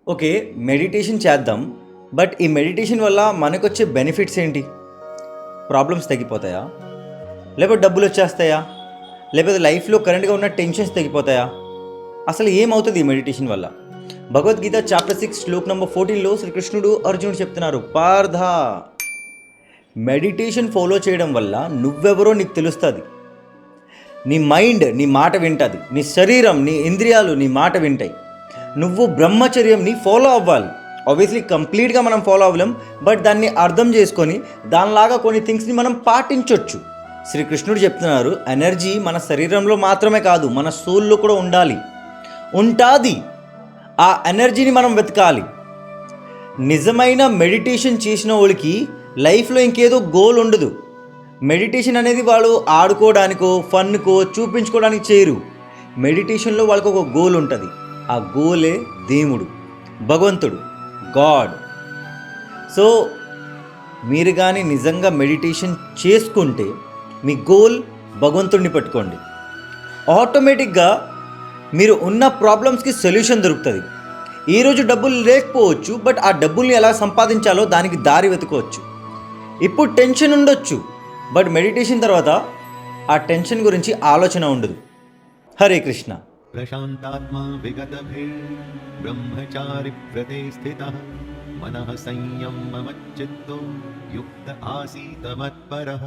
Okay. Meditation చేద్దాం. But ఈ meditation వల్ల మనకొచ్చే బెనిఫిట్స్ ఏంటి? ప్రాబ్లమ్స్ తగ్గిపోతాయా? లేకపోతే డబ్బులొచ్చేస్తాయా? లేకపోతే లైఫ్‌లో కరెంట్‌గా ఉన్న టెన్షన్స్ తగ్గిపోతాయా? అసలు ఏమవుతది ఈ మెడిటేషన్ వల్ల? భగవద్గీత చాప్టర్ 6 శ్లోక్ నంబర్ 14లో శ్రీకృష్ణుడు అర్జునుడు చెప్తున్నారు. పార్థ, మెడిటేషన్ ఫాలో చేయడం వల్ల నువ్వెవరో నీకు తెలుస్తది. నీ మైండ్ నీ మాట వింటది. నీ శరీరం, నీ ఇంద్రియాలు నీ మాట వింటాయి. నువ్వు బ్రహ్మచర్యంని ఫాలో అవ్వాలి. ఆబ్వియస్లీ కంప్లీట్గా మనం ఫాలో అవ్వలేం, బట్ దాన్ని అర్థం చేసుకొని దానిలాగా కొన్ని థింగ్స్ని మనం పాటించవచ్చు. శ్రీకృష్ణుడు చెప్తున్నారు, ఎనర్జీ మన శరీరంలో మాత్రమే కాదు, మన సోల్లో కూడా ఉండాలి. ఉంటుంది. ఆ ఎనర్జీని మనం వెతకాలి. నిజమైన మెడిటేషన్ చేసిన వాళ్ళకి లైఫ్లో ఇంకేదో గోల్ ఉండదు. మెడిటేషన్ అనేది వాళ్ళు ఆడుకోవడానికో ఫన్కో చూపించుకోవడానికి చేయరు. మెడిటేషన్లో వాళ్ళకి ఒక గోల్ ఉంటుంది. ఆ గోలే దేవుడు, భగవంతుడు, గాడ్. సో మీరు కానీ నిజంగా మెడిటేషన్ చేసుకుంటే మీ గోల్ భగవంతుడిని పట్టుకోండి. ఆటోమేటిక్గా మీరు ఉన్న ప్రాబ్లమ్స్కి సొల్యూషన్ దొరుకుతుంది. ఈరోజు డబ్బులు లేకపోవచ్చు, బట్ ఆ డబ్బుల్ని ఎలా సంపాదించాలో దానికి దారి వెతుకోవచ్చు. ఇప్పుడు టెన్షన్ ఉండొచ్చు, బట్ మెడిటేషన్ తర్వాత ఆ టెన్షన్ గురించి ఆలోచన ఉండదు. హరే కృష్ణ. ప్రశాంతాత్మా విగతభీర్ బ్రహ్మచారి వ్రతే స్థితః మనః సంయమమచ్చిత్తో యుక్త ఆసీత మత్పరః.